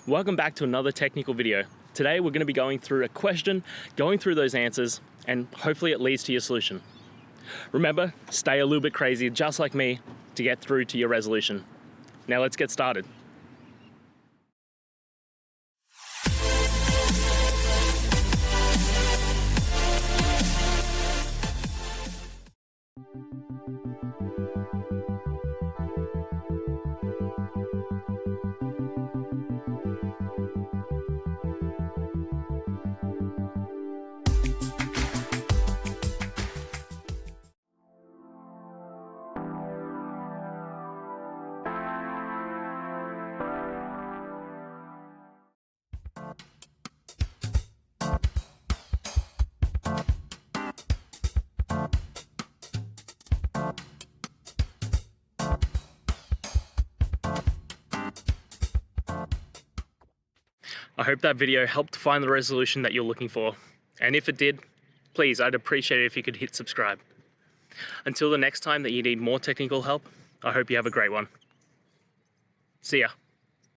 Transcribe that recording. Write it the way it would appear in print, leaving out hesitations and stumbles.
Welcome back to another technical video. Today we're going to be going through a question, going through those answers, and hopefully it leads to your solution. Remember, stay a little bit crazy, just like me, to get through to your resolution. Now let's get started. I hope that video helped find the resolution that you're looking for. And if it did, please, I'd appreciate it if you could hit subscribe. Until the next time that you need more technical help, I hope you have a great one. See ya.